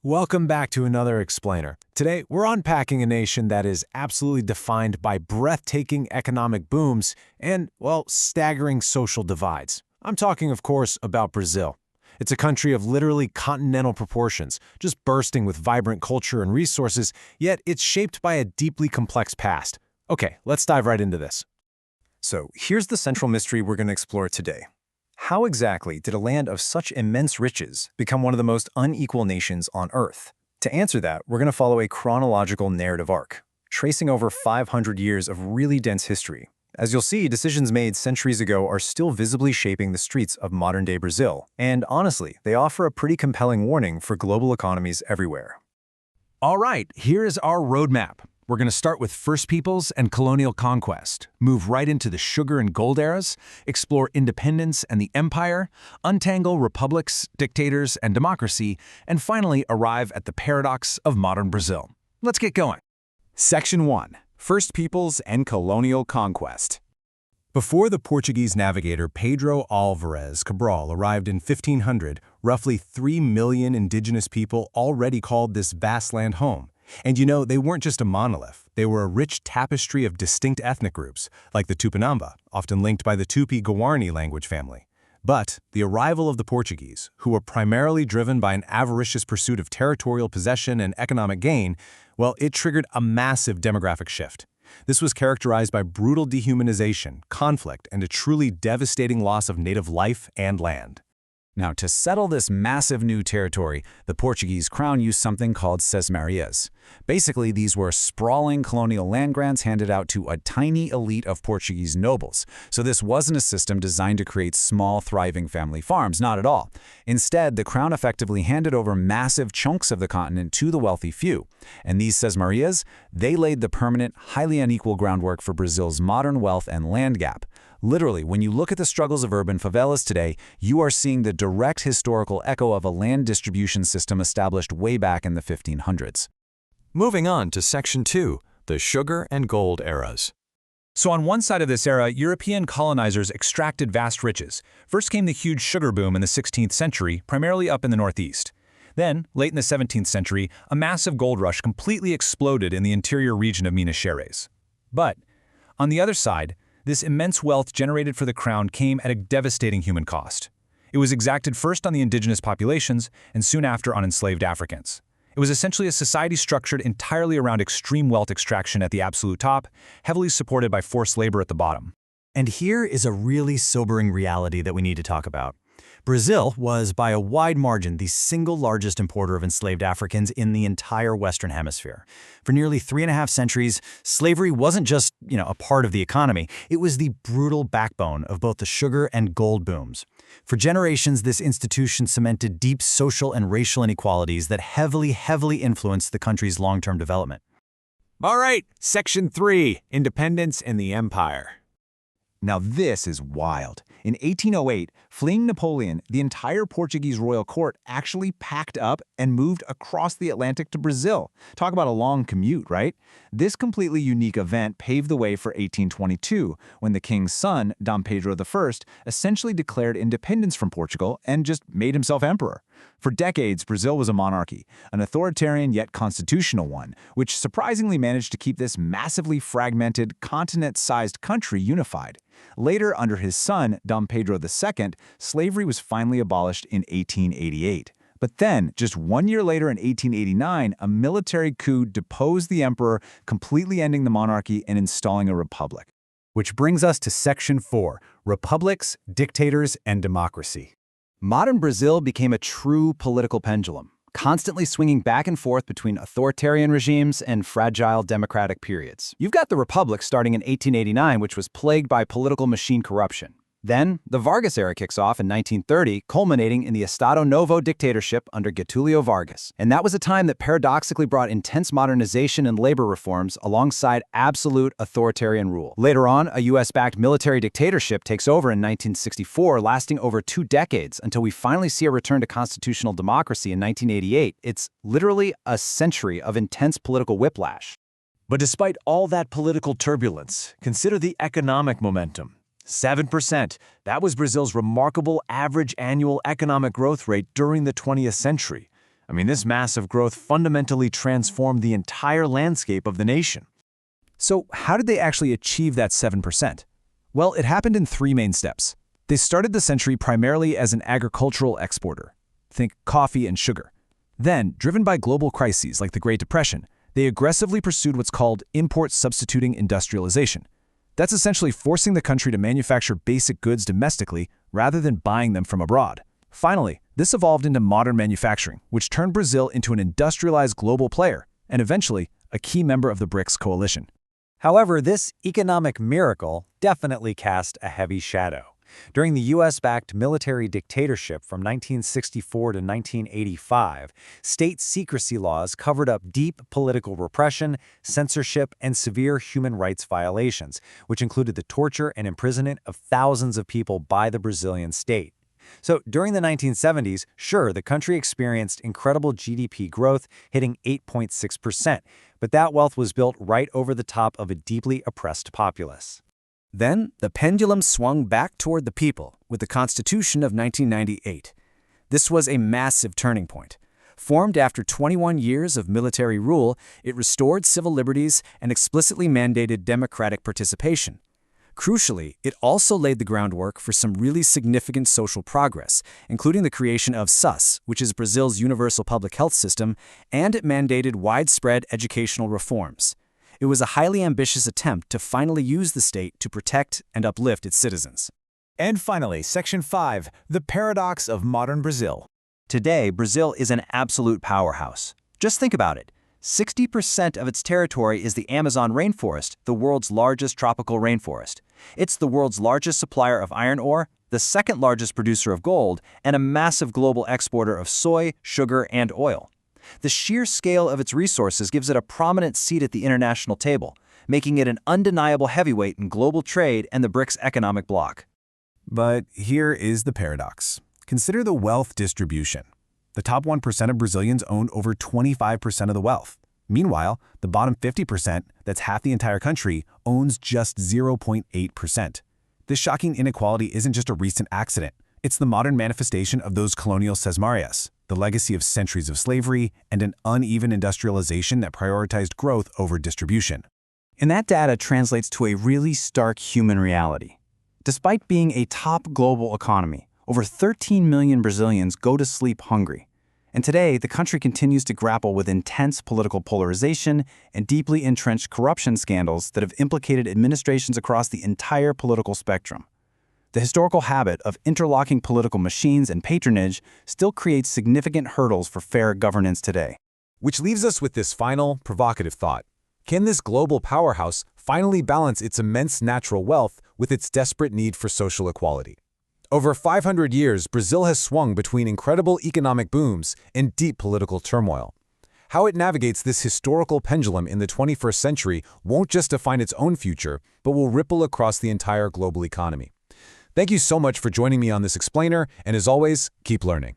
Welcome back to another Explainer. Today, we're unpacking a nation that is absolutely defined by breathtaking economic booms and, well, staggering social divides. I'm talking, of course, about Brazil. It's a country of literally continental proportions, just bursting with vibrant culture and resources, yet it's shaped by a deeply complex past. Okay, let's dive right into this. So here's the central mystery we're going to explore today. How exactly did a land of such immense riches become one of the most unequal nations on Earth? To answer that, we're going to follow a chronological narrative arc, tracing over 500 years of really dense history. As you'll see, decisions made centuries ago are still visibly shaping the streets of modern-day Brazil, and honestly, they offer a pretty compelling warning for global economies everywhere. All right, here is our roadmap. We're going to start with First Peoples and colonial conquest, move right into the sugar and gold eras, explore independence and the empire, untangle republics, dictators, and democracy, and finally arrive at the paradox of modern Brazil. Let's get going. Section 1. First Peoples and colonial conquest. Before the Portuguese navigator Pedro Álvares Cabral arrived in 1500, roughly 3 million indigenous people already called this vast land home. And you know, they weren't just a monolith. They were a rich tapestry of distinct ethnic groups, like the Tupinamba, often linked by the Tupi-Guarani language family. But the arrival of the Portuguese, who were primarily driven by an avaricious pursuit of territorial possession and economic gain, well, it triggered a massive demographic shift. This was characterized by brutal dehumanization, conflict, and a truly devastating loss of native life and land. Now, to settle this massive new territory, the Portuguese crown used something called sesmarias. Basically, these were sprawling colonial land grants handed out to a tiny elite of Portuguese nobles. So this wasn't a system designed to create small, thriving family farms, not at all. Instead, the crown effectively handed over massive chunks of the continent to the wealthy few. And these sesmarias, they laid the permanent, highly unequal groundwork for Brazil's modern wealth and land gap. Literally, when you look at the struggles of urban favelas today, you are seeing the direct historical echo of a land distribution system established way back in the 1500s. Moving on to Section 2, the sugar and gold eras. So on one side of this era, European colonizers extracted vast riches. First came the huge sugar boom in the 16th century, primarily up in the Northeast. Then, late in the 17th century, a massive gold rush completely exploded in the interior region of Minas Gerais. But, on the other side, this immense wealth generated for the crown came at a devastating human cost. It was exacted first on the indigenous populations and soon after on enslaved Africans. It was essentially a society structured entirely around extreme wealth extraction at the absolute top, heavily supported by forced labor at the bottom. And here is a really sobering reality that we need to talk about. Brazil was, by a wide margin, the single largest importer of enslaved Africans in the entire Western Hemisphere. For nearly 3.5 centuries, slavery wasn't just, a part of the economy. It was the brutal backbone of both the sugar and gold booms. For generations, this institution cemented deep social and racial inequalities that heavily influenced the country's long-term development. All right, Section 3, Independence and the Empire. Now this is wild. In 1808, fleeing Napoleon, the entire Portuguese royal court actually packed up and moved across the Atlantic to Brazil. Talk about a long commute, right? This completely unique event paved the way for 1822, when the king's son, Dom Pedro I, essentially declared independence from Portugal and just made himself emperor. For decades, Brazil was a monarchy, an authoritarian yet constitutional one, which surprisingly managed to keep this massively fragmented, continent-sized country unified. Later, under his son, Dom Pedro II, slavery was finally abolished in 1888. But then, just 1 year later in 1889, a military coup deposed the emperor, completely ending the monarchy and installing a republic. Which brings us to Section 4, Republics, Dictators, and Democracy. Modern Brazil became a true political pendulum, constantly swinging back and forth between authoritarian regimes and fragile democratic periods. You've got the Republic starting in 1889, which was plagued by political machine corruption. Then, the Vargas era kicks off in 1930, culminating in the Estado Novo dictatorship under Getulio Vargas. And that was a time that paradoxically brought intense modernization and labor reforms alongside absolute authoritarian rule. Later on, a US-backed military dictatorship takes over in 1964, lasting over 2 decades, until we finally see a return to constitutional democracy in 1988. It's literally a century of intense political whiplash. But despite all that political turbulence, consider the economic momentum. 7%. That was Brazil's remarkable average annual economic growth rate during the 20th century. I mean, this massive growth fundamentally transformed the entire landscape of the nation. So how did they actually achieve that 7%? Well, it happened in three main steps. They started the century primarily as an agricultural exporter. Think coffee and sugar. Then, driven by global crises like the Great Depression, they aggressively pursued what's called import-substituting industrialization. That's essentially forcing the country to manufacture basic goods domestically rather than buying them from abroad. Finally, this evolved into modern manufacturing, which turned Brazil into an industrialized global player and eventually a key member of the BRICS coalition. However, this economic miracle definitely cast a heavy shadow. During the U.S.-backed military dictatorship from 1964 to 1985, state secrecy laws covered up deep political repression, censorship, and severe human rights violations, which included the torture and imprisonment of thousands of people by the Brazilian state. So during the 1970s, sure, the country experienced incredible GDP growth, hitting 8.6%, but that wealth was built right over the top of a deeply oppressed populace. Then, the pendulum swung back toward the people with the Constitution of 1998. This was a massive turning point. Formed after 21 years of military rule, it restored civil liberties and explicitly mandated democratic participation. Crucially, it also laid the groundwork for some really significant social progress, including the creation of SUS, which is Brazil's universal public health system, and it mandated widespread educational reforms. It was a highly ambitious attempt to finally use the state to protect and uplift its citizens. And finally, Section 5, the paradox of modern Brazil. Today, Brazil is an absolute powerhouse. Just think about it. 60% of its territory is the Amazon rainforest, the world's largest tropical rainforest. It's the world's largest supplier of iron ore, the second largest producer of gold, and a massive global exporter of soy, sugar, and oil. The sheer scale of its resources gives it a prominent seat at the international table, making it an undeniable heavyweight in global trade and the BRICS economic bloc. But here is the paradox. Consider the wealth distribution. The top 1% of Brazilians own over 25% of the wealth. Meanwhile, the bottom 50%, that's half the entire country, owns just 0.8%. This shocking inequality isn't just a recent accident. It's the modern manifestation of those colonial sesmarias, the legacy of centuries of slavery, and an uneven industrialization that prioritized growth over distribution. And that data translates to a really stark human reality. Despite being a top global economy, over 13 million Brazilians go to sleep hungry. And today, the country continues to grapple with intense political polarization and deeply entrenched corruption scandals that have implicated administrations across the entire political spectrum. The historical habit of interlocking political machines and patronage still creates significant hurdles for fair governance today. Which leaves us with this final, provocative thought. Can this global powerhouse finally balance its immense natural wealth with its desperate need for social equality? Over 500 years, Brazil has swung between incredible economic booms and deep political turmoil. How it navigates this historical pendulum in the 21st century won't just define its own future, but will ripple across the entire global economy. Thank you so much for joining me on this explainer, and as always, keep learning.